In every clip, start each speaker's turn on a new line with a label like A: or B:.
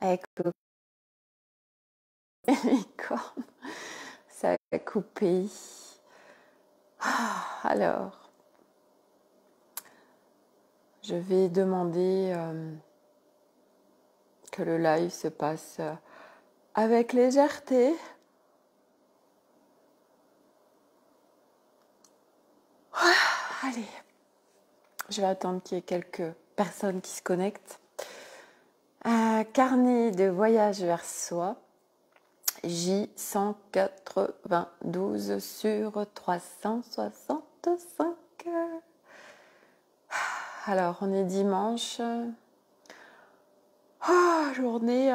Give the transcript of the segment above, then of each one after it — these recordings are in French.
A: avec le licorne. Ça a coupé. Alors, je vais demander que le live se passe avec légèreté. Allez, je vais attendre qu'il y ait quelques personnes qui se connectent. Carnet de voyage vers soi, J192 sur 365. Alors, on est dimanche. Journée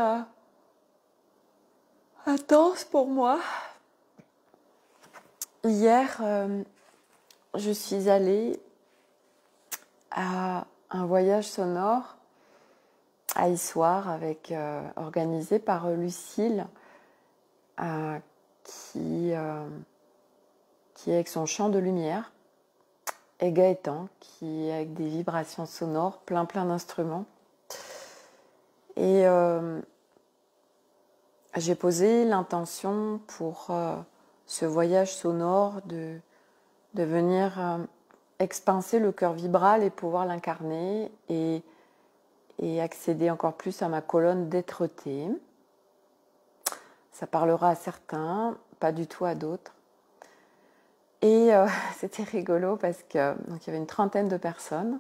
A: intense pour moi. Hier, je suis allée à un voyage sonore à Issoire organisé par Lucille, qui est avec son chant de lumière, et Gaëtan, qui est avec des vibrations sonores, plein d'instruments. Et j'ai posé l'intention pour ce voyage sonore de venir expanser le cœur vibral et pouvoir l'incarner et accéder encore plus à ma colonne d'être-té. Ça parlera à certains, pas du tout à d'autres. Et c'était rigolo parce que donc, il y avait une trentaine de personnes.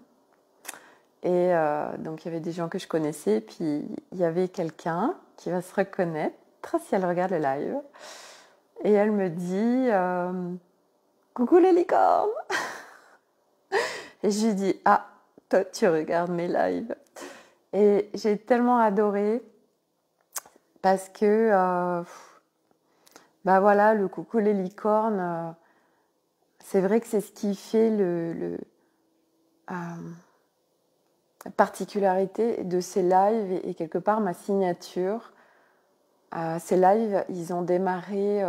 A: Et donc il y avait des gens que je connaissais. Puis il y avait quelqu'un qui va se reconnaître si elle regarde le live. Et elle me dit coucou les licornes. Et je lui dis toi tu regardes mes lives. Et j'ai tellement adoré parce que voilà, le coucou les licornes, c'est vrai que c'est ce qui fait la particularité de ces lives et quelque part ma signature. Ces lives, ils ont démarré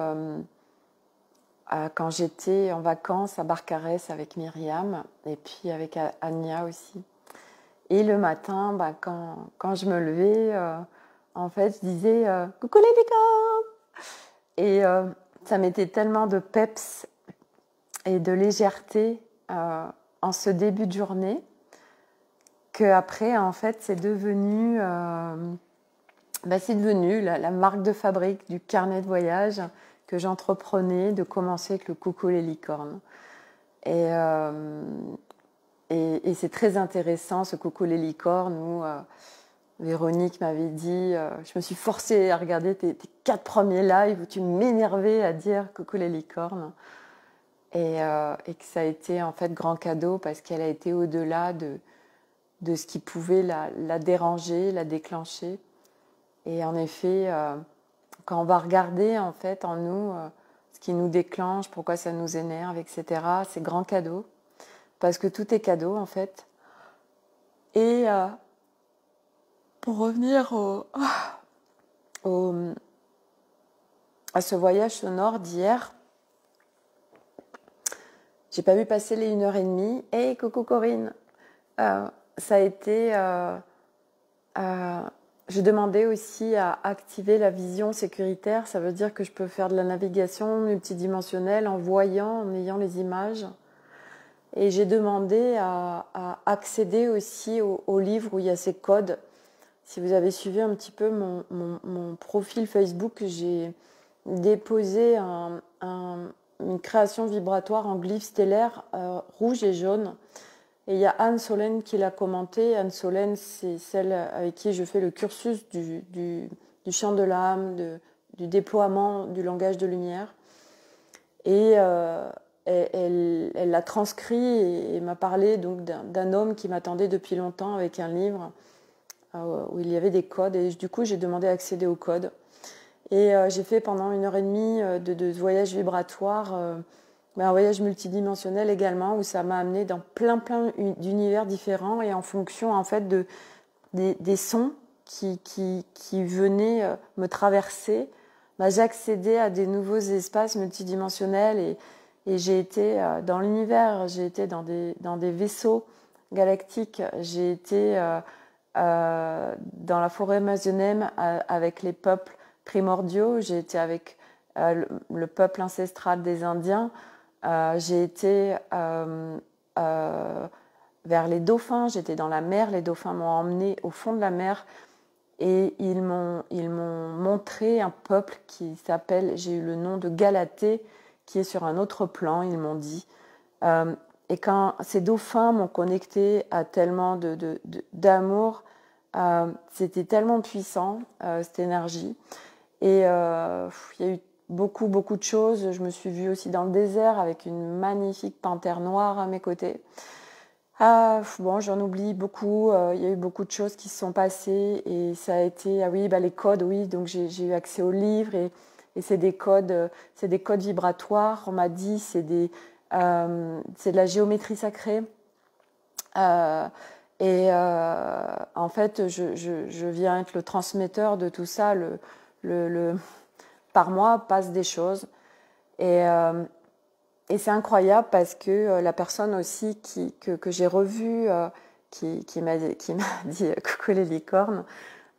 A: quand j'étais en vacances à Barcarès avec Myriam et puis avec Anya aussi. Et le matin, quand je me levais, en fait, je disais « Coucou les licornes !» Et ça mettait tellement de peps et de légèreté en ce début de journée qu'après, en fait, c'est devenu la marque de fabrique du carnet de voyage que j'entreprenais de commencer avec le coucou les licornes. Et c'est très intéressant ce coucou les licornes où Véronique m'avait dit, je me suis forcée à regarder tes 4 premiers lives où tu m'énervais à dire coucou les licornes. Et que ça a été en fait grand cadeau parce qu'elle a été au-delà de ce qui pouvait la déranger, la déclencher. Et en effet, quand on va regarder en fait en nous ce qui nous déclenche, pourquoi ça nous énerve, etc., c'est grand cadeau. Parce que tout est cadeau en fait. Et pour revenir à ce voyage sonore d'hier, j'ai pas vu passer les 1h30. Hey, coucou Corinne. Ça a été... je demandais aussi à activer la vision sécuritaire. Ça veut dire que je peux faire de la navigation multidimensionnelle en voyant, en ayant les images. Et j'ai demandé à accéder aussi au livre où il y a ces codes. Si vous avez suivi un petit peu mon profil Facebook, j'ai déposé une création vibratoire en glyphe stellaire rouge et jaune. Et il y a Anne Solène qui l'a commenté. Anne Solène, c'est celle avec qui je fais le cursus du chant de l'âme, du déploiement du langage de lumière. Et elle l'a transcrit et m'a parlé donc d'un homme qui m'attendait depuis longtemps avec un livre où il y avait des codes. Et du coup, j'ai demandé à accéder aux codes. Et j'ai fait pendant 1h30 de voyage vibratoire, un voyage multidimensionnel également, où ça m'a amené dans plein d'univers différents et en fonction en fait des sons qui venaient me traverser, j'accédais à des nouveaux espaces multidimensionnels et j'ai été dans l'univers, j'ai été dans des vaisseaux galactiques, j'ai été dans la forêt amazonienne avec les peuples primordiaux. J'ai été avec le peuple ancestral des Indiens. J'ai été vers les dauphins. J'étais dans la mer. Les dauphins m'ont emmené au fond de la mer. Et ils m'ont montré un peuple qui s'appelle, j'ai eu le nom de Galatée, qui est sur un autre plan, ils m'ont dit. Et quand ces dauphins m'ont connecté à tellement d'amour, c'était tellement puissant, cette énergie. Et il y a eu beaucoup, beaucoup de choses. Je me suis vue aussi dans le désert avec une magnifique panthère noire à mes côtés. Bon, j'en oublie beaucoup. Il y a eu beaucoup de choses qui se sont passées et ça a été, les codes, oui. Donc j'ai eu accès aux livres et c'est des codes vibratoires. On m'a dit c'est de la géométrie sacrée. En fait, je viens être le transmetteur de tout ça. Par moi passent des choses et c'est incroyable parce que la personne aussi que j'ai revue, qui m'a dit coucou les licornes,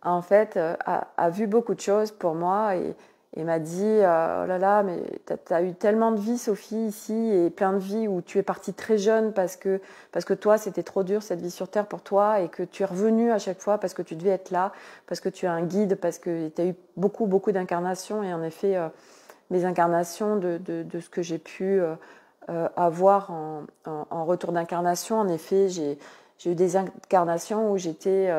A: en fait, a vu beaucoup de choses pour moi et m'a dit oh là là, mais t'as eu tellement de vie, Sophie, ici, et plein de vies où tu es partie très jeune parce que toi, c'était trop dur cette vie sur Terre pour toi et que tu es revenue à chaque fois parce que tu devais être là, parce que tu es un guide, parce que tu as eu beaucoup, beaucoup d'incarnations et en effet, mes incarnations de ce que j'ai pu avoir en retour d'incarnation. En effet, j'ai eu des incarnations où j'étais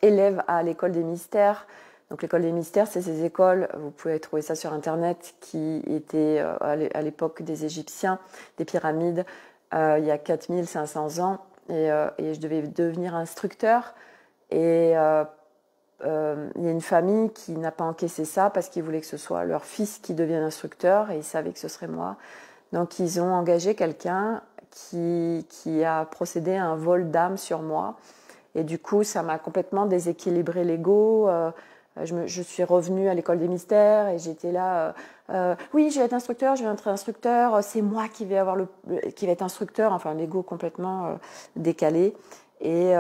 A: élève à l'école des mystères. Donc l'école des mystères, c'est ces écoles, vous pouvez trouver ça sur internet, qui étaient à l'époque des Égyptiens, des pyramides, il y a 4500 ans, et je devais devenir instructeur. Et il y a une famille qui n'a pas encaissé ça parce qu'ils voulaient que ce soit leur fils qui devienne instructeur et ils savaient que ce serait moi. Donc ils ont engagé quelqu'un qui a procédé à un vol d'âme sur moi. Et du coup, ça m'a complètement déséquilibré l'ego. Je suis revenue à l'école des mystères et j'étais là. Oui, je vais être instructeur, je vais être instructeur. C'est moi qui vais être instructeur. Enfin, l'ego complètement décalé. Et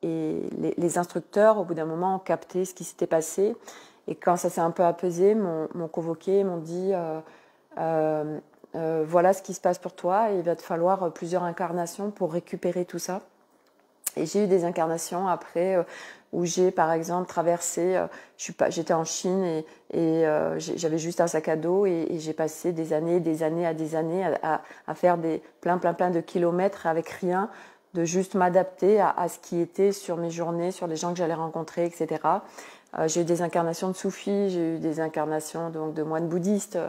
A: les instructeurs, au bout d'un moment, ont capté ce qui s'était passé. Et quand ça s'est un peu apaisé, m'ont convoqué, m'ont dit voilà ce qui se passe pour toi. Et il va te falloir plusieurs incarnations pour récupérer tout ça. Et j'ai eu des incarnations après où j'ai par exemple traversé, j'étais en Chine et j'avais juste un sac à dos et j'ai passé des années à faire plein de kilomètres avec rien, de juste m'adapter à ce qui était sur mes journées, sur les gens que j'allais rencontrer, etc. J'ai eu des incarnations de soufis, j'ai eu des incarnations donc de moines bouddhistes.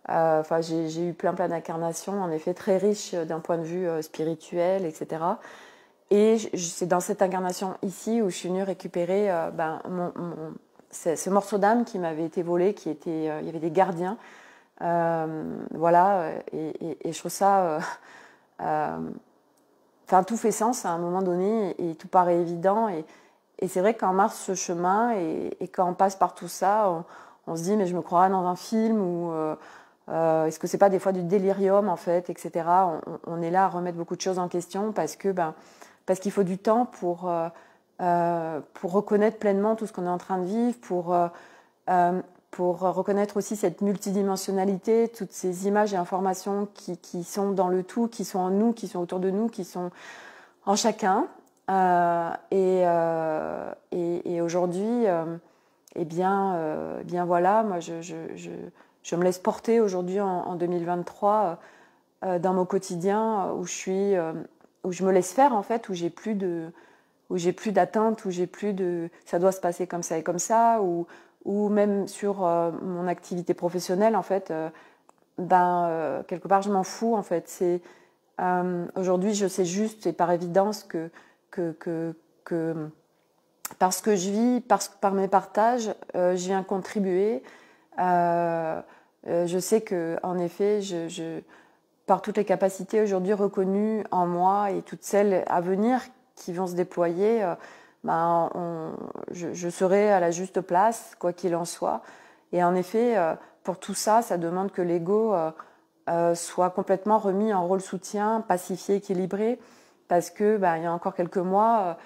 A: Enfin, j'ai eu plein d'incarnations, en effet très riches d'un point de vue spirituel, etc. Et c'est dans cette incarnation ici où je suis venue récupérer ce morceau d'âme qui m'avait été volé, il y avait des gardiens, voilà, et je trouve ça, tout fait sens à un moment donné et tout paraît évident et c'est vrai qu'on marche ce chemin et quand on passe par tout ça, on se dit mais je me croirais dans un film ou est-ce que c'est pas des fois du délirium en fait, etc. On est là à remettre beaucoup de choses en question parce qu'il faut du temps pour reconnaître pleinement tout ce qu'on est en train de vivre, pour reconnaître aussi cette multidimensionnalité, toutes ces images et informations qui sont dans le tout, qui sont en nous, qui sont autour de nous, qui sont en chacun. Et aujourd'hui, bien voilà, moi je me laisse porter aujourd'hui en 2023 dans mon quotidien où je me laisse faire en fait, où j'ai plus d'attente, où j'ai plus de ça doit se passer comme ça et comme ça, ou même sur mon activité professionnelle en fait, quelque part je m'en fous en fait. Aujourd'hui je sais juste et par évidence que parce que je vis, par mes partages, je viens contribuer. Je sais que en effet par toutes les capacités aujourd'hui reconnues en moi et toutes celles à venir qui vont se déployer, je serai à la juste place, quoi qu'il en soit. Et en effet, pour tout ça, ça demande que l'ego soit complètement remis en rôle soutien, pacifié, équilibré, parce que il y a encore quelques mois,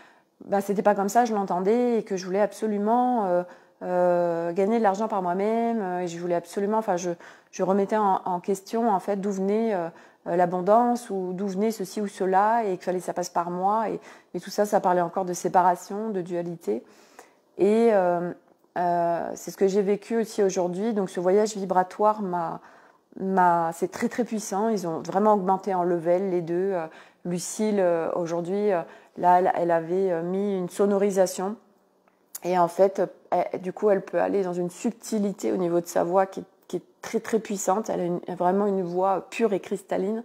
A: c'était pas comme ça, je l'entendais, et que je voulais absolument gagner de l'argent par moi-même, et je voulais absolument, je remettais en question en fait d'où venait l'abondance, ou d'où venait ceci ou cela, et qu'il fallait que ça passe par moi, et tout ça, ça parlait encore de séparation, de dualité. Et c'est ce que j'ai vécu aussi aujourd'hui. Donc ce voyage vibratoire c'est très très puissant. Ils ont vraiment augmenté en level les deux. Lucille aujourd'hui, là, elle avait mis une sonorisation, et en fait, du coup, elle peut aller dans une subtilité au niveau de sa voix qui est très très puissante. Elle a vraiment une voix pure et cristalline.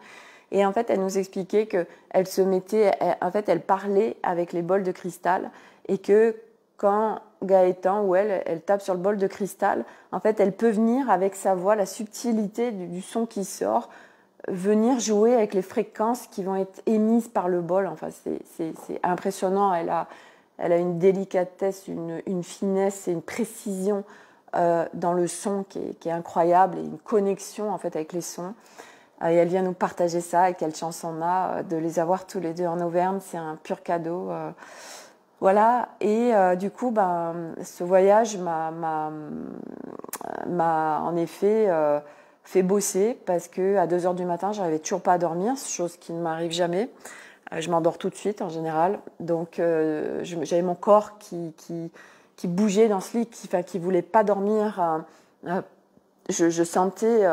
A: Et en fait, elle nous expliquait que elle parlait avec les bols de cristal, et que quand Gaëtan ou elle tape sur le bol de cristal, en fait, elle peut venir avec sa voix, la subtilité du son qui sort, venir jouer avec les fréquences qui vont être émises par le bol. Enfin, c'est impressionnant. Elle a une délicatesse, une finesse et une précision dans le son qui est incroyable, et une connexion en fait avec les sons. Et elle vient nous partager ça, et quelle chance on a de les avoir tous les deux en Auvergne. C'est un pur cadeau. Voilà. Et du coup, ce voyage m'a en effet fait bosser, parce que à 2 heures du matin, j'arrivais toujours pas à dormir, chose qui ne m'arrive jamais. Je m'endors tout de suite en général. Donc j'avais mon corps qui bougeait dans ce lit, qui voulait pas dormir. Je sentais,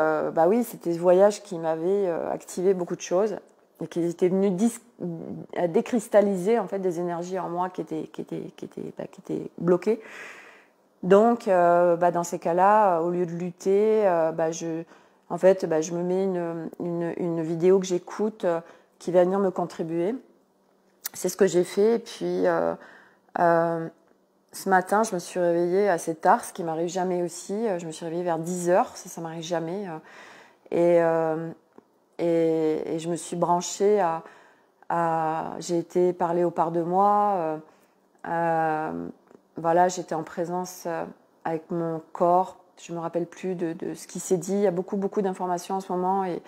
A: oui, c'était ce voyage qui m'avait activé beaucoup de choses, et qui était venu décristalliser en fait des énergies en moi qui étaient bloquées. Donc, dans ces cas-là, au lieu de lutter, je me mets une vidéo que j'écoute qui va venir me contribuer. C'est ce que j'ai fait. Et puis, ce matin, je me suis réveillée assez tard, ce qui m'arrive jamais aussi. Je me suis réveillée vers 10h, ça m'arrive jamais. Et je me suis branchée j'ai été parler au part de moi. J'étais en présence avec mon corps. Je me rappelle plus de ce qui s'est dit. Il y a beaucoup d'informations en ce moment, et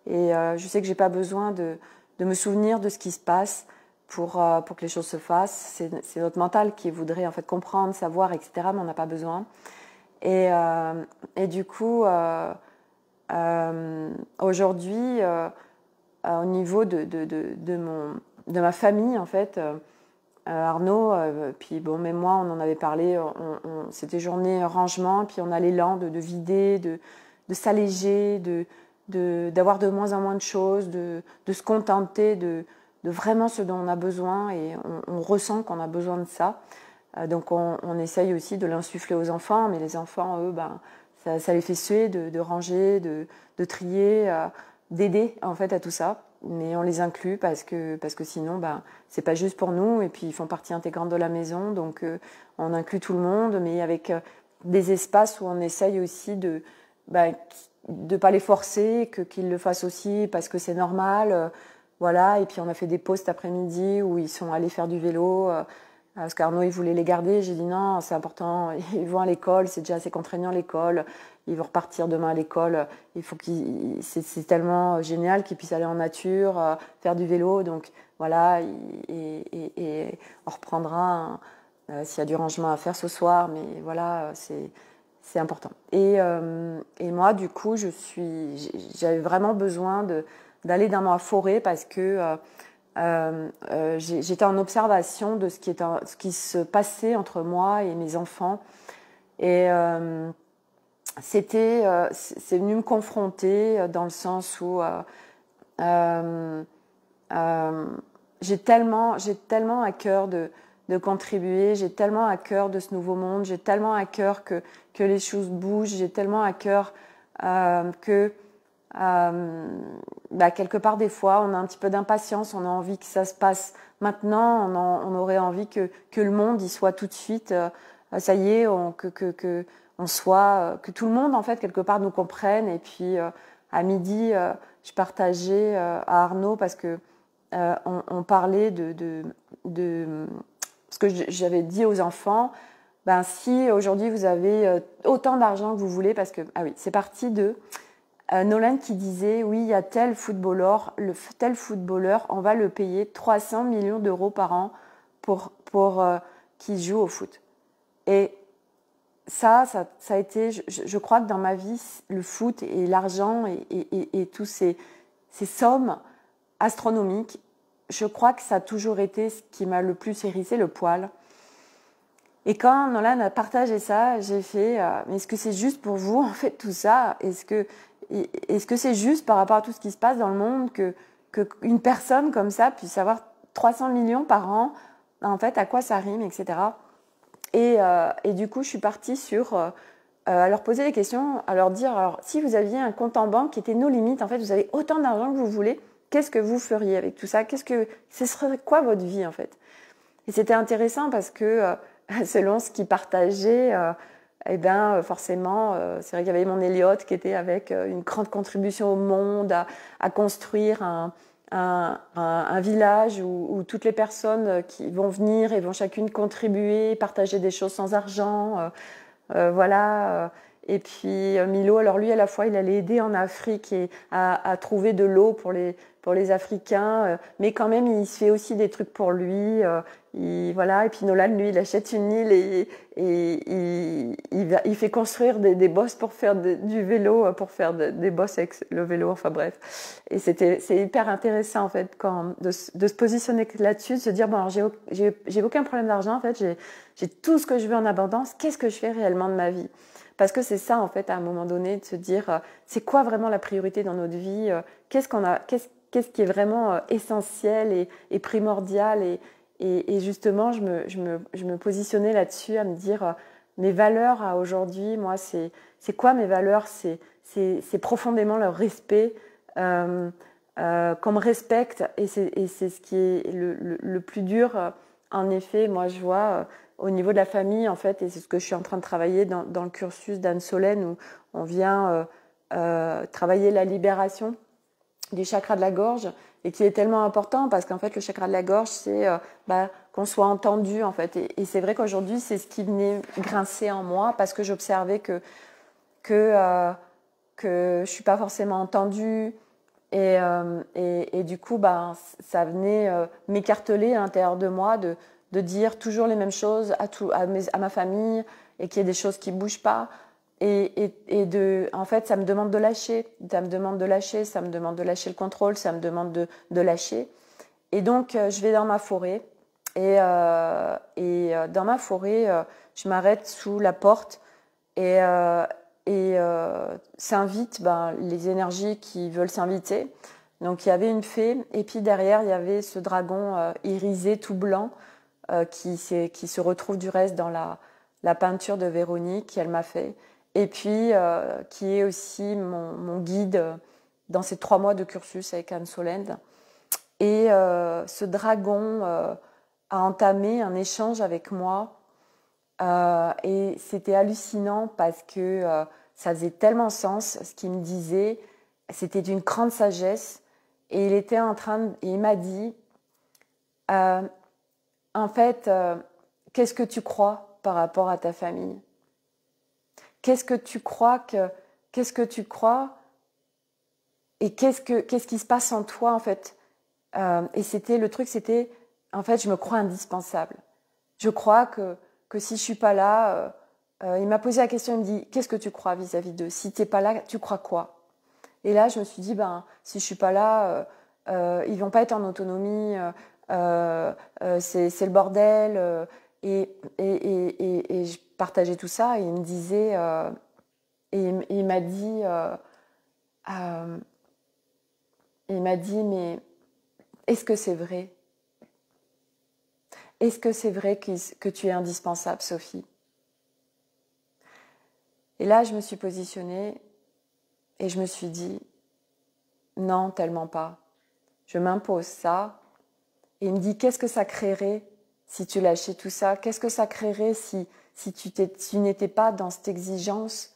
A: je sais que j'ai pas besoin de me souvenir de ce qui se passe pour que les choses se fassent. C'est notre mental qui voudrait en fait comprendre, savoir, etc. Mais on n'a pas besoin. Et du coup, aujourd'hui, au niveau de ma famille, en fait, Arnaud, même moi, on en avait parlé. C'était journée rangement, puis on a l'élan de vider, de s'alléger, d'avoir de moins en moins de choses, de se contenter de vraiment ce dont on a besoin, et on ressent qu'on a besoin de ça. Donc on essaye aussi de l'insuffler aux enfants, mais les enfants, eux, ça les fait suer de ranger, de trier, d'aider en fait à tout ça. Mais on les inclut parce que sinon, c'est pas juste pour nous, et puis ils font partie intégrante de la maison, donc on inclut tout le monde, mais avec des espaces où on essaye aussi de pas les forcer, qu'ils le fassent aussi parce que c'est normal. Voilà. Et puis on a fait des pauses cet après-midi où ils sont allés faire du vélo. Parce qu'Arnaud, il voulait les garder. J'ai dit non, c'est important. Ils vont à l'école, c'est déjà assez contraignant l'école. Ils vont repartir demain à l'école. C'est tellement génial qu'ils puissent aller en nature, faire du vélo. Donc voilà, et on reprendra s'il y a du rangement à faire ce soir. Mais voilà, c'est important. Et moi, du coup, j'avais vraiment besoin d'aller dans ma forêt, parce que j'étais en observation de ce qui se passait entre moi et mes enfants. Et c'est venu me confronter, dans le sens où j'ai tellement à cœur de contribuer, j'ai tellement à cœur de ce nouveau monde, j'ai tellement à cœur que les choses bougent, j'ai tellement à cœur que quelque part, des fois, on a un petit peu d'impatience, on a envie que ça se passe maintenant, on aurait envie que le monde y soit tout de suite, ça y est, que tout le monde, en fait, quelque part, nous comprenne. Et puis, à midi, je partageais à Arnaud, parce que on parlait parce que j'avais dit aux enfants, si aujourd'hui vous avez autant d'argent que vous voulez, parce que, c'est parti de... Nolan qui disait, oui, il y a tel footballeur, on va le payer 300 millions d'euros par an pour qu'il joue au foot. Et ça a été, je crois que dans ma vie, le foot et l'argent et tous ces sommes astronomiques, je crois que ça a toujours été ce qui m'a le plus hérissé le poil. Et quand Nolan a partagé ça, j'ai fait mais est-ce que c'est juste pour vous en fait tout ça? Est-ce que c'est juste par rapport à tout ce qui se passe dans le monde que une personne comme ça puisse avoir 300 millions par an? En fait, à quoi ça rime, etc. Et du coup, je suis partie sur à leur poser des questions, à leur dire alors si vous aviez un compte en banque qui était nos limites, en fait, vous avez autant d'argent que vous voulez, qu'est-ce que vous feriez avec tout ça? Ce serait quoi votre vie en fait? Et c'était intéressant parce que selon ce qu'ils partageaient, forcément, c'est vrai qu'il y avait mon Elliot qui était avec une grande contribution au monde, à construire un village où toutes les personnes qui vont venir et vont chacune contribuer, partager des choses sans argent, voilà. Et puis Milo, alors lui à la fois il allait aider en Afrique et à trouver de l'eau pour les Africains, mais quand même il se fait aussi des trucs pour lui. Voilà. Et puis Nolan, lui, il achète une île et il fait construire des bosses pour faire du vélo, pour faire des bosses avec le vélo. Enfin bref. Et c'est hyper intéressant en fait de se positionner là-dessus, de se dire bon, alors j'ai aucun problème d'argent en fait, j'ai tout ce que je veux en abondance. Qu'est-ce que je fais réellement de ma vie? Parce que c'est ça, en fait, à un moment donné, de se dire, c'est quoi vraiment la priorité dans notre vie? Qu'est-ce qui est vraiment essentiel et primordial? Et justement, je me positionnais là-dessus à me dire, mes valeurs à aujourd'hui, moi, c'est quoi mes valeurs? C'est profondément leur respect, qu'on me respecte. Et c'est ce qui est le plus dur. En effet, moi, je vois au niveau de la famille, en fait, et c'est ce que je suis en train de travailler dans le cursus d'Anne Solène, où on vient travailler la libération du chakra de la gorge, et qui est tellement important parce qu'en fait, le chakra de la gorge, c'est qu'on soit entendu, en fait. Et c'est vrai qu'aujourd'hui, c'est ce qui venait grincer en moi parce que j'observais que je suis pas forcément entendue. Et du coup, ça venait m'écarteler à l'intérieur de moi de dire toujours les mêmes choses à ma famille et qu'il y ait des choses qui ne bougent pas. En fait, ça me demande de lâcher. Ça me demande de lâcher le contrôle, ça me demande de lâcher. Et donc, je vais dans ma forêt. Et dans ma forêt, je m'arrête sous la porte et s'invite les énergies qui veulent s'inviter. Donc il y avait une fée et puis derrière il y avait ce dragon irisé tout blanc qui se retrouve du reste dans la peinture de Véronique qu'elle m'a fait et puis qui est aussi mon guide dans ces 3 mois de cursus avec Anne Solène. Et ce dragon a entamé un échange avec moi. Et c'était hallucinant parce que ça faisait tellement sens ce qu'il me disait. C'était d'une grande sagesse. Et il m'a dit, en fait, qu'est-ce que tu crois par rapport à ta famille? Qu'est-ce que tu crois et qu'est-ce qui se passe en toi en fait? Et c'était, en fait, je me crois indispensable. Je crois que si je suis pas là, il m'a posé la question, il me dit, qu'est-ce que tu crois vis-à-vis d'eux? Si t'es pas là, tu crois quoi? Et là, je me suis dit, si je suis pas là, ils vont pas être en autonomie, c'est le bordel. Et je partageais tout ça et il me disait, il m'a dit, mais est-ce que c'est vrai? Est-ce que c'est vrai que tu es indispensable, Sophie? Et là, je me suis positionnée et je me suis dit, non, tellement pas. Je m'impose ça. Et il me dit, qu'est-ce que ça créerait si tu lâchais tout ça? Qu'est-ce que ça créerait si tu n'étais pas dans cette exigence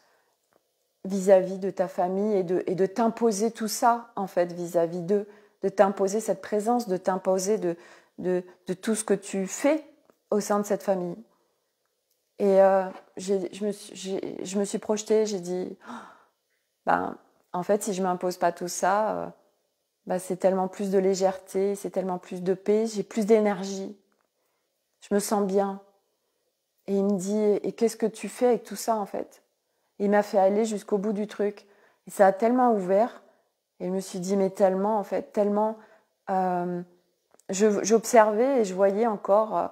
A: vis-à-vis de ta famille et de t'imposer tout ça, en fait, vis-à-vis d'eux, de t'imposer cette présence, de t'imposer de tout ce que tu fais au sein de cette famille. Et je me suis projetée, j'ai dit, en fait, si je m'impose pas tout ça, c'est tellement plus de légèreté, c'est tellement plus de paix, j'ai plus d'énergie. Je me sens bien. Et il me dit, et qu'est-ce que tu fais avec tout ça, en fait? Et il m'a fait aller jusqu'au bout du truc. Et ça a tellement ouvert. Et je me suis dit, mais tellement, en fait, tellement... j'observais et je voyais encore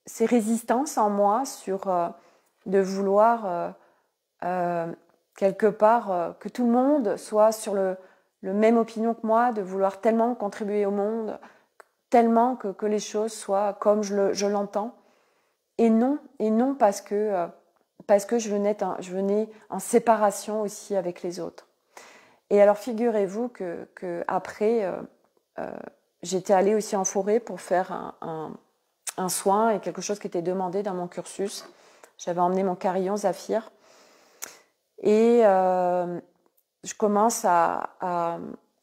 A: ces résistances en moi de vouloir quelque part que tout le monde soit sur le même opinion que moi, de vouloir tellement contribuer au monde, tellement que les choses soient comme je l'entends. Et non parce que je venais en séparation aussi avec les autres. Et alors figurez-vous que après, j'étais allée aussi en forêt pour faire un soin et quelque chose qui était demandé dans mon cursus. J'avais emmené mon carillon Zafir. Et je commence à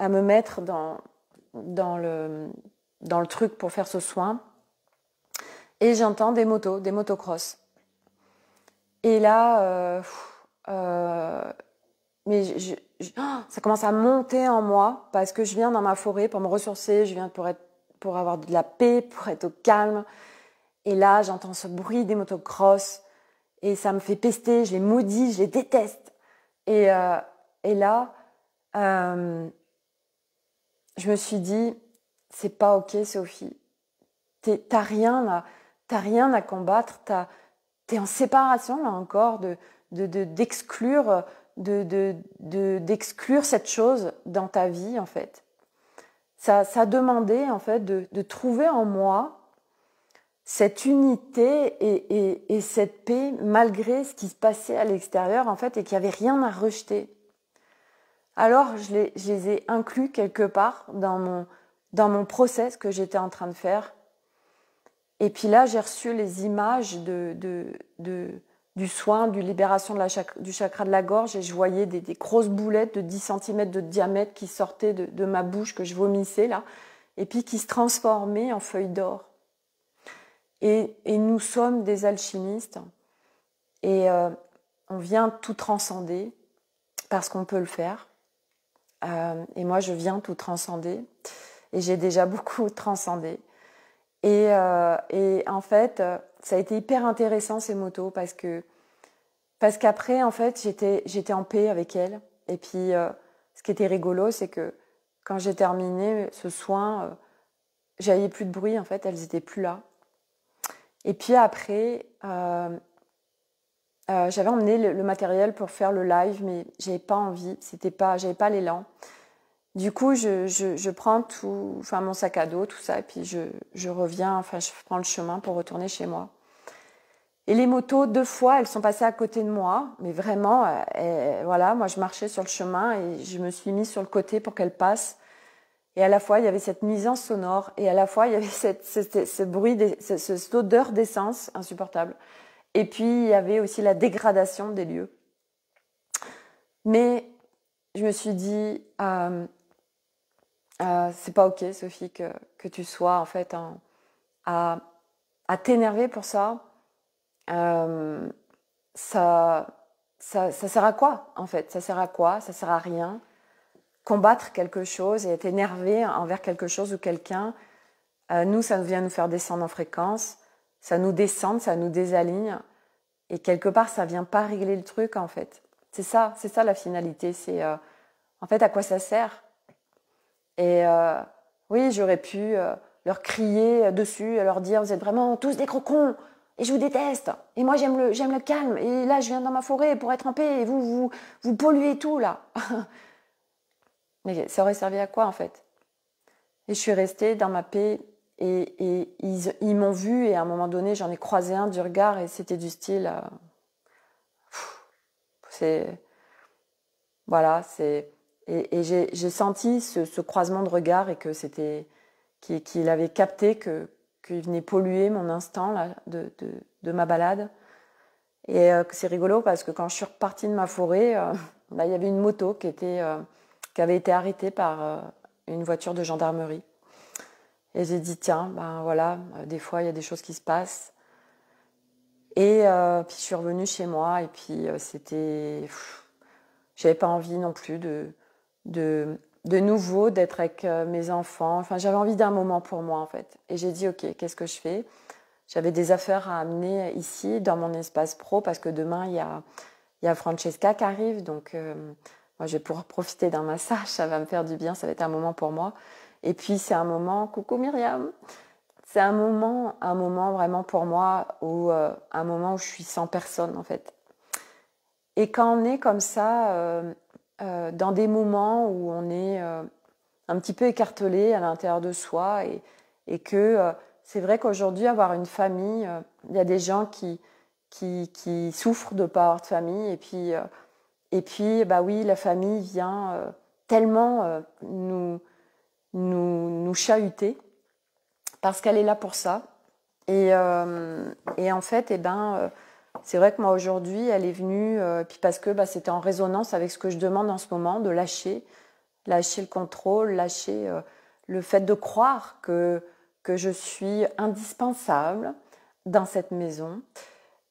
A: me mettre dans le truc pour faire ce soin. Et j'entends des motocross. Et là, ça commence à monter en moi parce que je viens dans ma forêt pour me ressourcer, je viens pour avoir de la paix, pour être au calme. Et là, j'entends ce bruit des motocross et ça me fait pester, je les maudis, je les déteste. Et là, je me suis dit, c'est pas ok, Sophie. T'as rien à combattre. T'es en séparation là encore d'exclure cette chose dans ta vie en fait. Ça demandait en fait de trouver en moi cette unité et cette paix malgré ce qui se passait à l'extérieur en fait et qu'il n'y avait rien à rejeter. Alors je les ai inclus quelque part dans mon process que j'étais en train de faire. Et puis là, j'ai reçu les images du soin, du libération du chakra de la gorge et je voyais des grosses boulettes de 10 cm de diamètre qui sortaient de ma bouche, que je vomissais là, et puis qui se transformaient en feuilles d'or. Et nous sommes des alchimistes et on vient tout transcender parce qu'on peut le faire. Et moi, je viens tout transcender et j'ai déjà beaucoup transcendé. Et en fait, ça a été hyper intéressant ces motos parce qu'après, en fait, j'étais en paix avec elles. Et puis, ce qui était rigolo, c'est que quand j'ai terminé ce soin, j'avais plus de bruit, en fait, elles étaient plus là. Et puis après, j'avais emmené le matériel pour faire le live, mais j'avais pas envie, j'avais pas l'élan. Du coup, je prends mon sac à dos, tout ça, et puis je reviens, je prends le chemin pour retourner chez moi. Et les motos, 2 fois, elles sont passées à côté de moi, mais vraiment, voilà, moi je marchais sur le chemin et je me suis mise sur le côté pour qu'elles passent. Et à la fois, il y avait cette nuisance sonore, et à la fois, il y avait ce bruit, cette odeur d'essence insupportable. Et puis, il y avait aussi la dégradation des lieux. Mais je me suis dit... c'est pas ok, Sophie, que tu sois en fait à t'énerver pour ça. Ça sert à quoi en fait? Ça sert à quoi? Ça sert à rien. Combattre quelque chose et être énervé envers quelque chose ou quelqu'un, nous, ça vient nous faire descendre en fréquence, ça nous descend, ça nous déaligne, et quelque part, ça vient pas régler le truc en fait. C'est ça la finalité. C'est en fait à quoi ça sert? Et oui, j'aurais pu leur crier dessus, leur dire « Vous êtes vraiment tous des gros cons et je vous déteste. Et moi, j'aime le calme. Et là, je viens dans ma forêt pour être en paix et vous polluez tout, là. » Mais ça aurait servi à quoi, en fait? Et je suis restée dans ma paix et ils m'ont vue et à un moment donné, j'en ai croisé un du regard et c'était du style... Voilà, c'est... Et j'ai senti ce croisement de regard et que qu'il avait capté qu'il venait polluer mon instant là, de ma balade. Et c'est rigolo parce que quand je suis repartie de ma forêt, il y avait une moto qui avait été arrêtée par une voiture de gendarmerie. Et j'ai dit, tiens, voilà, des fois il y a des choses qui se passent. Et puis je suis revenue chez moi et puis j'avais pas envie non plus de de nouveau, d'être avec mes enfants. Enfin, j'avais envie d'un moment pour moi, en fait. Et j'ai dit, OK, qu'est-ce que je fais? J'avais des affaires à amener ici, dans mon espace pro, parce que demain, il y a Francesca qui arrive. Donc, moi, je vais pouvoir profiter d'un massage. Ça va me faire du bien. Ça va être un moment pour moi. Et puis, c'est un moment... Coucou Myriam! C'est un moment vraiment pour moi, un moment où je suis sans personne, en fait. Et quand on est comme ça, dans des moments où on est un petit peu écartelé à l'intérieur de soi, et que c'est vrai qu'aujourd'hui, avoir une famille, il y a des gens qui souffrent de ne pas avoir de famille, et puis bah oui, la famille vient tellement nous chahuter, parce qu'elle est là pour ça. Et en fait, c'est vrai que moi aujourd'hui, elle est venue, puis parce que c'était en résonance avec ce que je demande en ce moment, de lâcher le contrôle, lâcher le fait de croire que je suis indispensable dans cette maison.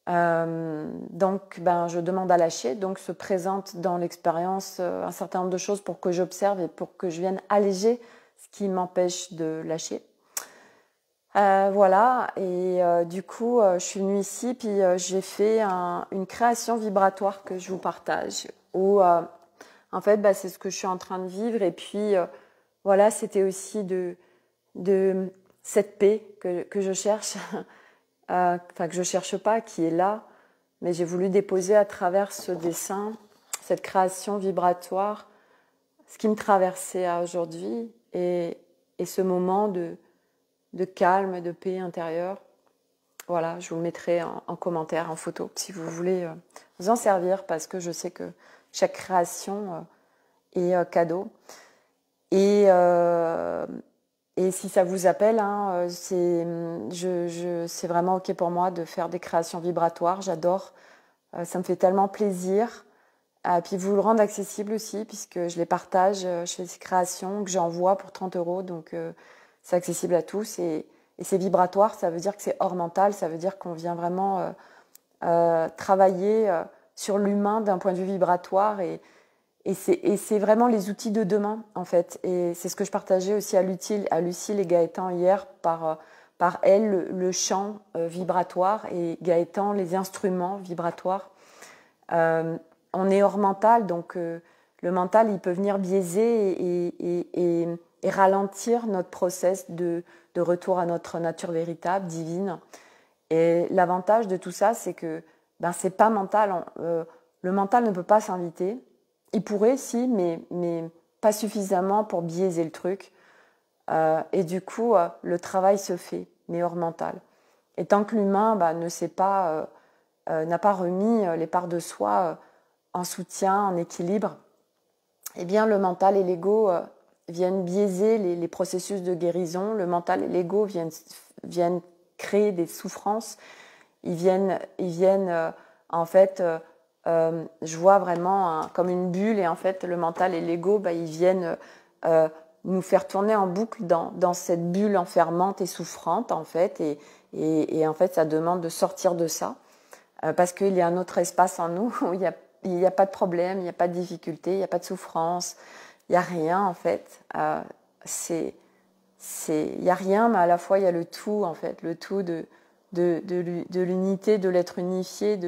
A: Donc, je demande à lâcher. Donc, se présente dans l'expérience un certain nombre de choses pour que j'observe et pour que je vienne alléger ce qui m'empêche de lâcher. Voilà, et du coup, je suis venue ici, puis j'ai fait une création vibratoire que je vous partage, où en fait, c'est ce que je suis en train de vivre, et puis voilà, c'était aussi de cette paix que je cherche, enfin que je cherche pas, qui est là, mais j'ai voulu déposer à travers ce dessin, cette création vibratoire, ce qui me traversait aujourd'hui, et ce moment de calme, de paix intérieure. Voilà, je vous le mettrai en commentaire, en photo, si vous voulez vous en servir, parce que je sais que chaque création est cadeau. Et si ça vous appelle, c'est vraiment OK pour moi de faire des créations vibratoires. J'adore, ça me fait tellement plaisir. Puis vous le rendre accessible aussi, puisque je les partage. Je fais des créations que j'envoie pour 30 €, donc c'est accessible à tous. Et c'est vibratoire, ça veut dire que c'est hors mental, ça veut dire qu'on vient vraiment travailler sur l'humain d'un point de vue vibratoire. Et c'est vraiment les outils de demain, en fait. Et c'est ce que je partageais aussi à Lucille et Gaëtan hier, par elle, le chant vibratoire, et Gaëtan, les instruments vibratoires. On est hors mental, donc le mental, il peut venir biaiser et ralentir notre process de retour à notre nature véritable, divine. Et l'avantage de tout ça, c'est que c'est pas mental. Le mental ne peut pas s'inviter. Il pourrait, si, mais pas suffisamment pour biaiser le truc. Et du coup, le travail se fait, mais hors mental. Et tant que l'humain ne sait pas, n'a pas remis les parts de soi en soutien, en équilibre, eh bien le mental et l'ego viennent biaiser les processus de guérison. Le mental et l'ego viennent créer des souffrances. Ils viennent en fait, je vois vraiment comme une bulle, et en fait le mental et l'ego, ils viennent nous faire tourner en boucle dans cette bulle enfermante et souffrante, en fait, et en fait ça demande de sortir de ça, parce qu'il y a un autre espace en nous où il n'y a pas de problème, il n'y a pas de difficulté, il n'y a pas de souffrance, il n'y a rien, en fait. Il n'y a rien, mais à la fois il y a le tout, en fait, le tout de l'unité, de l'être unifié,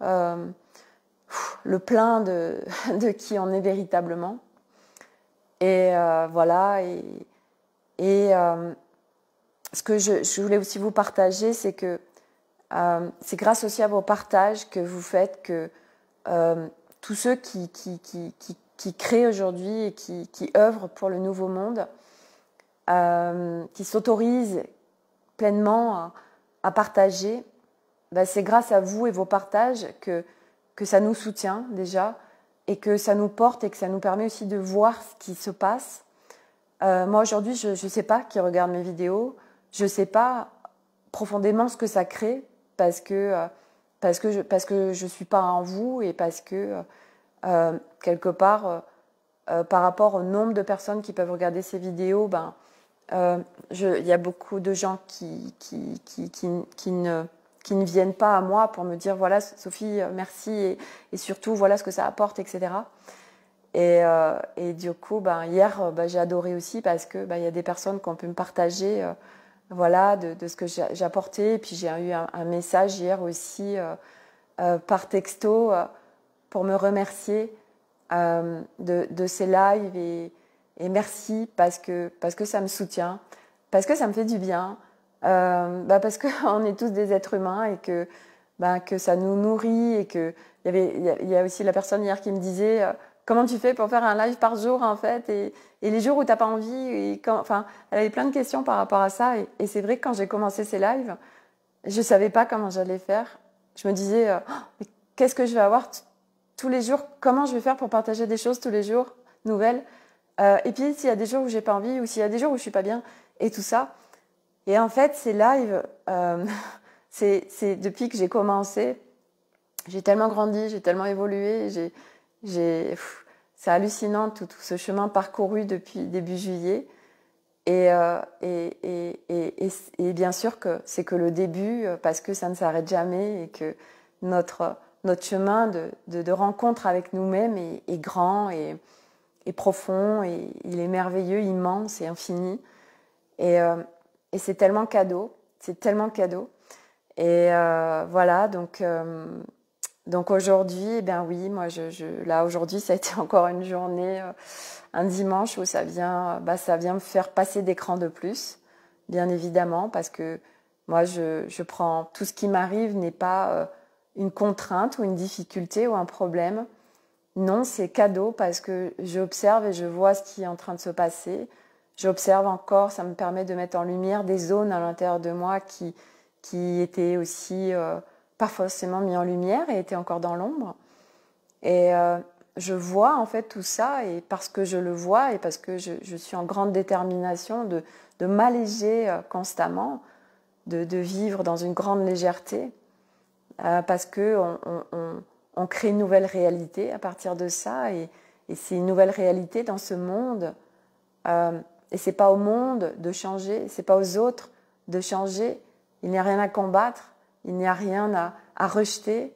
A: le plein de qui on est véritablement. Et voilà, et ce que je voulais aussi vous partager, c'est que c'est grâce aussi à vos partages que vous faites que tous ceux qui créent aujourd'hui et qui œuvrent pour le nouveau monde, qui s'autorisent pleinement à partager, c'est grâce à vous et vos partages que ça nous soutient déjà, et que ça nous porte, et que ça nous permet aussi de voir ce qui se passe. Moi aujourd'hui, je ne sais pas qui regarde mes vidéos, je ne sais pas profondément ce que ça crée, parce que je suis pas en vous, et parce que quelque part, par rapport au nombre de personnes qui peuvent regarder ces vidéos, il y a beaucoup de gens qui ne viennent pas à moi pour me dire voilà Sophie, merci, et surtout voilà ce que ça apporte, etc. Et du coup, hier, j'ai adoré aussi parce que y a des personnes qui ont pu me partager voilà, de ce que j'ai apporté. Et puis j'ai eu un message hier aussi par texto pour me remercier de ces lives et merci parce que ça me soutient, parce que ça me fait du bien, parce qu'on est tous des êtres humains et que ça nous nourrit et que il y a aussi la personne hier qui me disait comment tu fais pour faire un live par jour en fait et les jours où t'as pas envie enfin elle avait plein de questions par rapport à ça et c'est vrai que quand j'ai commencé ces lives je savais pas comment j'allais faire. Je me disais mais qu'est-ce que je vais avoir tous les jours, comment je vais faire pour partager des choses tous les jours nouvelles et puis s'il y a des jours où j'ai pas envie ou s'il y a des jours où je suis pas bien et tout ça. Et en fait ces lives c'est depuis que j'ai commencé, j'ai tellement grandi, j'ai tellement évolué, c'est hallucinant tout ce chemin parcouru depuis début juillet. Et bien sûr que c'est que le début, parce que ça ne s'arrête jamais et que notre chemin de rencontre avec nous-mêmes est grand et profond et il est merveilleux, immense et infini. Et c'est tellement cadeau, c'est tellement cadeau. Et voilà, donc aujourd'hui, oui, moi, là aujourd'hui, ça a été encore une journée, un dimanche où ça vient me faire passer d'écran de plus, bien évidemment, parce que moi, je prends tout ce qui m'arrive n'est pas une contrainte ou une difficulté ou un problème. Non, c'est cadeau parce que j'observe et je vois ce qui est en train de se passer. J'observe encore, ça me permet de mettre en lumière des zones à l'intérieur de moi qui étaient aussi pas forcément mis en lumière et étaient encore dans l'ombre. Et je vois en fait tout ça et parce que je le vois et parce que je suis en grande détermination de m'alléger constamment, de vivre dans une grande légèreté parce qu'on on crée une nouvelle réalité à partir de ça et c'est une nouvelle réalité dans ce monde et c'est pas au monde de changer, c'est pas aux autres de changer. Il n'y a rien à combattre, il n'y a rien à rejeter,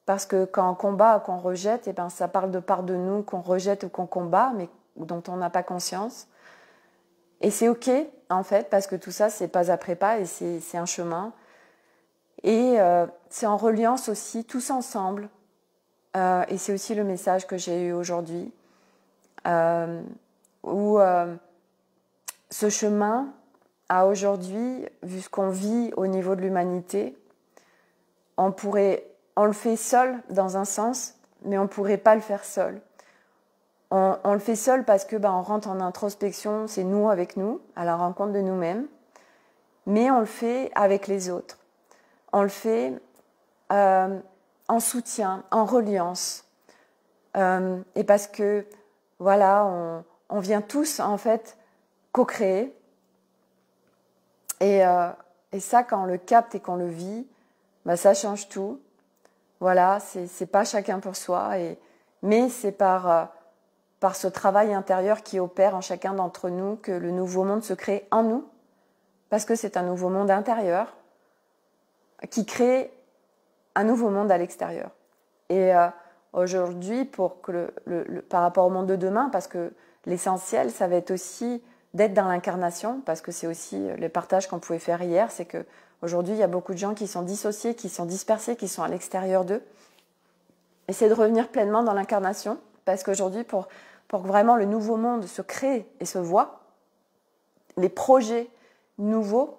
A: parce que quand on combat ou qu'on rejette, ça parle de part de nous qu'on rejette ou qu'on combat, mais dont on n'a pas conscience. Et c'est ok, en fait, parce que tout ça, c'est pas après pas et c'est un chemin. Et c'est en reliance aussi, tous ensemble. Et c'est aussi le message que j'ai eu aujourd'hui, où ce chemin a aujourd'hui, vu ce qu'on vit au niveau de l'humanité, on le fait seul dans un sens, mais on ne pourrait pas le faire seul. On le fait seul parce que on rentre en introspection, c'est nous avec nous, à la rencontre de nous-mêmes, mais on le fait avec les autres. On le fait en soutien, en reliance, et parce que voilà, on vient tous en fait co-créer. Et ça, quand on le capte et qu'on le vit, ça change tout. Voilà, c'est pas chacun pour soi, mais c'est par ce travail intérieur qui opère en chacun d'entre nous que le nouveau monde se crée en nous, parce que c'est un nouveau monde intérieur qui crée un nouveau monde à l'extérieur. Et aujourd'hui, par rapport au monde de demain, parce que l'essentiel, ça va être aussi d'être dans l'incarnation, parce que c'est aussi le partage qu'on pouvait faire hier, c'est que aujourd'hui, il y a beaucoup de gens qui sont dissociés, qui sont dispersés, qui sont à l'extérieur d'eux. Et c'est de revenir pleinement dans l'incarnation, parce qu'aujourd'hui, pour que vraiment le nouveau monde se crée et se voit, les projets nouveaux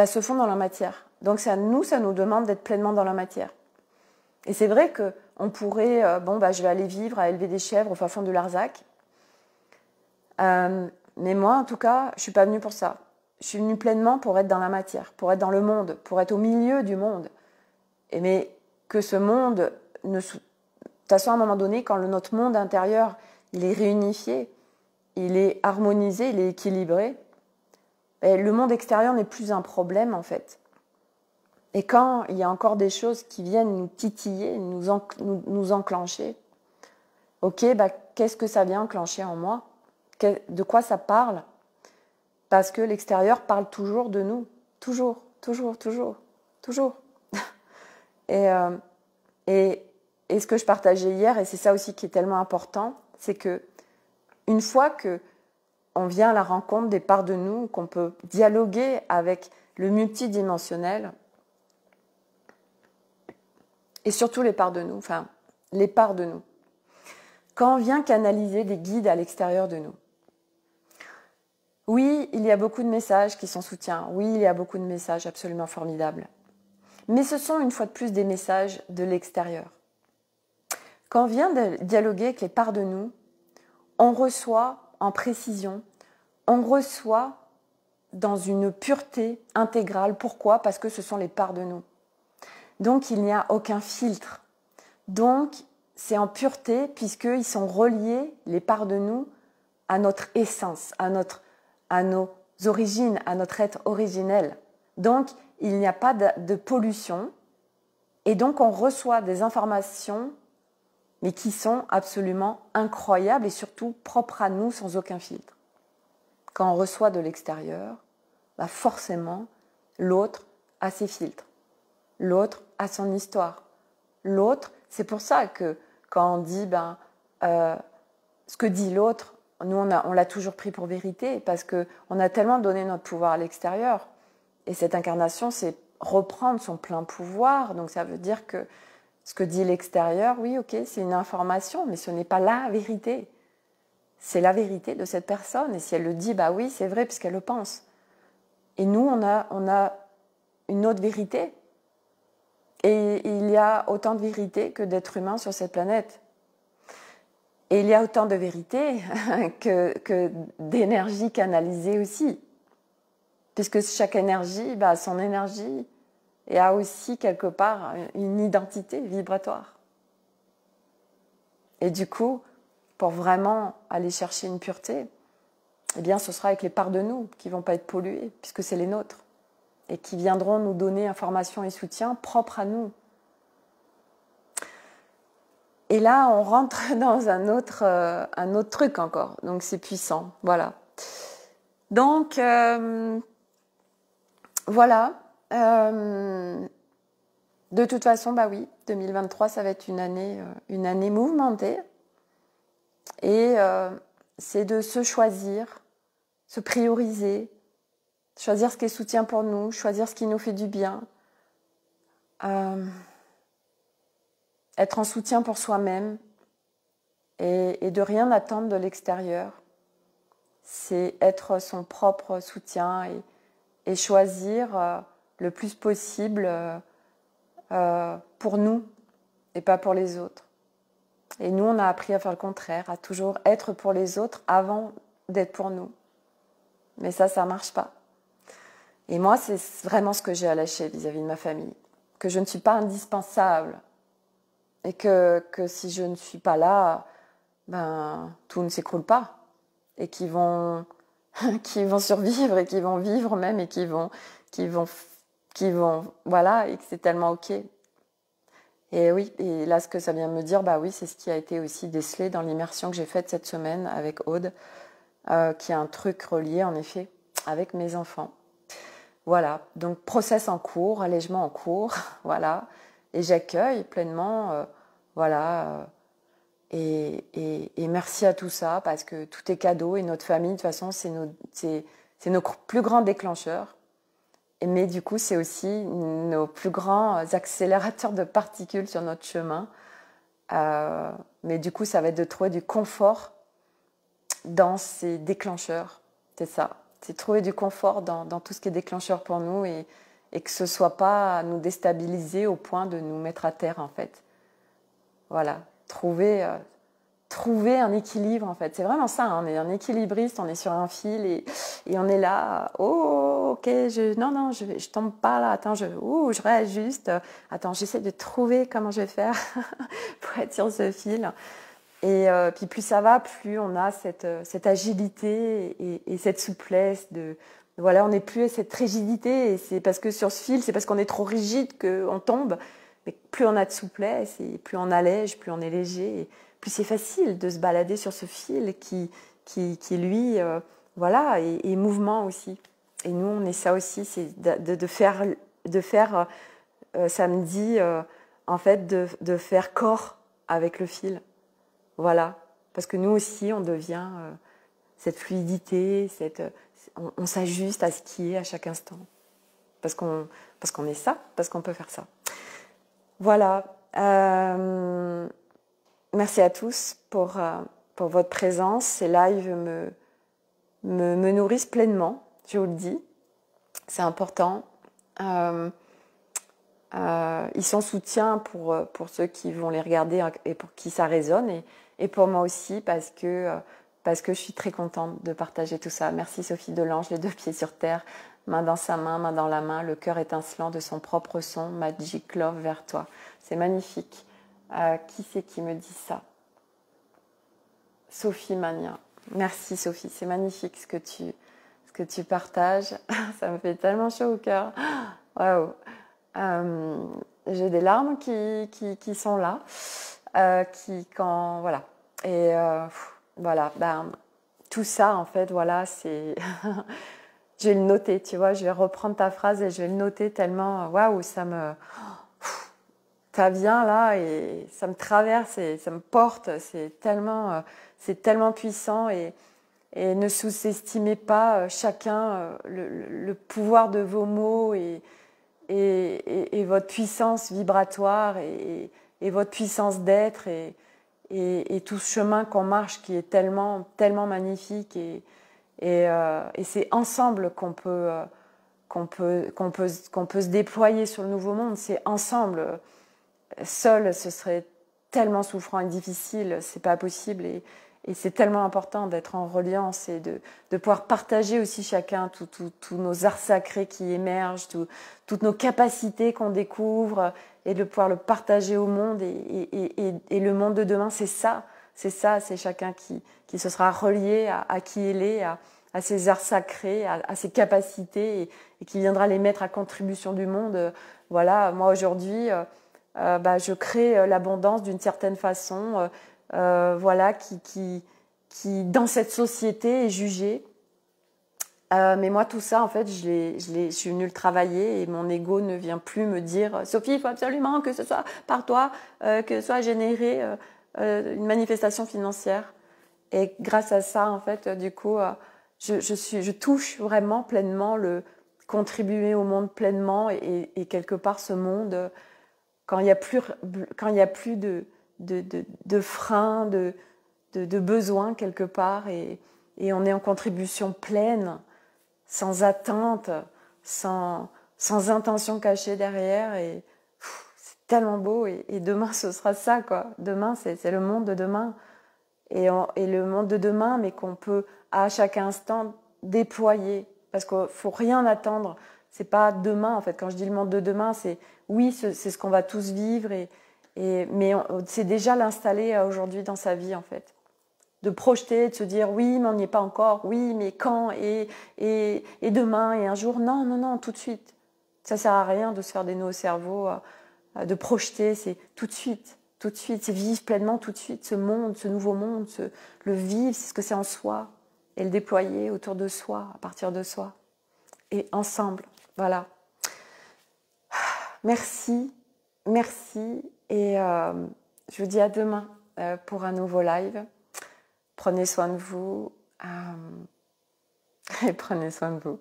A: se font dans la matière. Donc ça nous demande d'être pleinement dans la matière. Et c'est vrai qu'on pourrait, je vais aller vivre à élever des chèvres au fin fond du Larzac. Mais moi, en tout cas, je ne suis pas venue pour ça. Je suis venue pleinement pour être dans la matière, pour être dans le monde, pour être au milieu du monde. Mais que ce monde, de toute façon, à un moment donné, quand notre monde intérieur, il est réunifié, il est harmonisé, il est équilibré, le monde extérieur n'est plus un problème, en fait. Et quand il y a encore des choses qui viennent nous titiller, nous enclencher, ok, qu'est-ce que ça vient enclencher en moi ? De quoi ça parle ? Parce que l'extérieur parle toujours de nous. Toujours, toujours, toujours, toujours. Et ce que je partageais hier, et c'est ça aussi qui est tellement important, c'est que une fois que on vient à la rencontre des parts de nous, qu'on peut dialoguer avec le multidimensionnel, et surtout les parts de nous, enfin, les parts de nous. Quand on vient canaliser des guides à l'extérieur de nous, oui, il y a beaucoup de messages qui sont soutiens, oui, il y a beaucoup de messages absolument formidables, mais ce sont une fois de plus des messages de l'extérieur. Quand on vient de dialoguer avec les parts de nous, on reçoit en précision, on reçoit dans une pureté intégrale. Pourquoi ? Parce que ce sont les parts de nous. Donc, il n'y a aucun filtre. Donc, c'est en pureté puisqu'ils sont reliés, les parts de nous, à notre essence, à nos origines, à notre être originel. Donc, il n'y a pas de pollution. Et donc, on reçoit des informations, mais qui sont absolument incroyables et surtout propres à nous sans aucun filtre. Quand on reçoit de l'extérieur, bah forcément, l'autre a ses filtres. L'autre a son histoire. L'autre, c'est pour ça que quand on dit ce que dit l'autre, nous on l'a toujours pris pour vérité parce qu'on a tellement donné notre pouvoir à l'extérieur. Et cette incarnation, c'est reprendre son plein pouvoir. Donc ça veut dire que ce que dit l'extérieur, oui, ok, c'est une information, mais ce n'est pas la vérité. C'est la vérité de cette personne. Et si elle le dit, bah oui, c'est vrai, puisqu'elle le pense. Et nous, on a une autre vérité. Et il y a autant de vérité que d'êtres humains sur cette planète. Et il y a autant de vérité que d'énergie canalisée aussi. Puisque chaque énergie, bah, son énergie, et a aussi quelque part une identité vibratoire. Et du coup, pour vraiment aller chercher une pureté, eh bien, ce sera avec les parts de nous qui ne vont pas être polluées, puisque c'est les nôtres, et qui viendront nous donner information et soutien propres à nous. Et là, on rentre dans un autre truc encore, donc c'est puissant, voilà. Donc, voilà. De toute façon, bah oui, 2023, ça va être une année mouvementée. Et c'est de se choisir, se prioriser, choisir ce qui est soutien pour nous, choisir ce qui nous fait du bien, être en soutien pour soi-même et de rien attendre de l'extérieur. C'est être son propre soutien et choisir le plus possible pour nous et pas pour les autres. Et nous, on a appris à faire le contraire, à toujours être pour les autres avant d'être pour nous. Mais ça ne marche pas. Et moi, c'est vraiment ce que j'ai à lâcher vis-à-vis de ma famille. Que je ne suis pas indispensable. Et que si je ne suis pas là, ben, tout ne s'écroule pas. Et qu'ils vont survivre et qu'ils vont vivre même et qu'ils vont, voilà, et que c'est tellement OK. Et oui, et là, ce que ça vient de me dire, bah oui, c'est ce qui a été aussi décelé dans l'immersion que j'ai faite cette semaine avec Aude, qui a un truc relié, en effet, avec mes enfants. Voilà, donc process en cours, allègement en cours, voilà. Et j'accueille pleinement, voilà. Et merci à tout ça, parce que tout est cadeau, et notre famille, de toute façon, c'est nos plus grands déclencheurs. Mais du coup, c'est aussi nos plus grands accélérateurs de particules sur notre chemin. Mais du coup, ça va être de trouver du confort dans ces déclencheurs. C'est ça. C'est trouver du confort dans tout ce qui est déclencheur pour nous et que ce ne soit pas nous déstabiliser au point de nous mettre à terre, en fait. Voilà. Trouver un équilibre, en fait. C'est vraiment ça, hein. On est un équilibriste, on est sur un fil et on est là, oh, ok, je tombe pas là, attends, je réajuste, attends, j'essaie de trouver comment je vais faire pour être sur ce fil. Et puis plus ça va, plus on a cette agilité et cette souplesse voilà, on n'est plus à cette rigidité, et c'est parce que sur ce fil, c'est parce qu'on est trop rigide qu'on tombe, mais plus on a de souplesse et plus on allège, plus on est léger, et plus c'est facile de se balader sur ce fil qui lui, voilà, et mouvement aussi. Et nous, on est ça aussi, c'est de faire samedi, en fait, de faire corps avec le fil. Voilà, parce que nous aussi, on devient cette fluidité, on s'ajuste à ce qui est à chaque instant. Parce qu'on est ça, parce qu'on peut faire ça. Voilà. Merci à tous pour votre présence. Ces lives me nourrissent pleinement, je vous le dis. C'est important. Ils sont soutien pour ceux qui vont les regarder et pour qui ça résonne. Et pour moi aussi, parce que je suis très contente de partager tout ça. Merci Sophie Delange, les deux pieds sur terre, main dans sa main, main dans la main, le cœur étincelant de son propre son, Magic Love vers toi. C'est magnifique. Qui c'est qui me dit ça? Sophie Mania. Merci Sophie, c'est magnifique ce que tu partages. Ça me fait tellement chaud au cœur. Waouh. J'ai des larmes qui sont là. Voilà. Et voilà, tout ça en fait, voilà, c'est... je vais le noter, tu vois, je vais reprendre ta phrase et je vais le noter tellement, waouh, ça vient là et ça me traverse et ça me porte, c'est tellement puissant et ne sous-estimez pas chacun le pouvoir de vos mots et votre puissance vibratoire et votre puissance d'être et tout ce chemin qu'on marche qui est tellement magnifique et c'est ensemble qu'on peut se déployer sur le nouveau monde. C'est ensemble. Seul, ce serait tellement souffrant et difficile, c'est pas possible et c'est tellement important d'être en reliance et de pouvoir partager aussi chacun tous nos arts sacrés qui émergent, toutes nos capacités qu'on découvre et de pouvoir le partager au monde et le monde de demain, c'est chacun qui se sera relié à qui il est, à ses arts sacrés, à ses capacités et qui viendra les mettre à contribution du monde. Voilà, moi aujourd'hui, je crée l'abondance d'une certaine façon, voilà, qui dans cette société est jugée. Mais moi, tout ça, en fait, je suis venue le travailler et mon ego ne vient plus me dire « Sophie, il faut absolument que ce soit par toi, que soit générée une manifestation financière. » Et grâce à ça, en fait, du coup, je touche vraiment pleinement contribuer au monde pleinement et quelque part ce monde, quand il n'y a plus de freins, de besoins quelque part et on est en contribution pleine, sans attente, sans intention cachée derrière et c'est tellement beau et demain ce sera ça quoi. Demain c'est le monde de demain et le monde de demain mais qu'on peut à chaque instant déployer parce qu'il faut rien attendre. C'est pas demain en fait. Quand je dis le monde de demain, c'est ce qu'on va tous vivre mais c'est déjà l'installer aujourd'hui dans sa vie en fait. De projeter, de se dire oui mais on n'y est pas encore, oui mais quand et demain et un jour, non, tout de suite. Ça sert à rien de se faire des nœuds au cerveau, de projeter, c'est tout de suite, c'est vivre pleinement tout de suite ce monde, ce nouveau monde, le vivre, c'est ce que c'est en soi et le déployer autour de soi, à partir de soi et ensemble, voilà. Merci et je vous dis à demain pour un nouveau live. Prenez soin de vous et prenez soin de vous.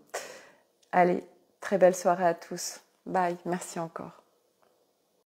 A: Allez, très belle soirée à tous. Bye, merci encore.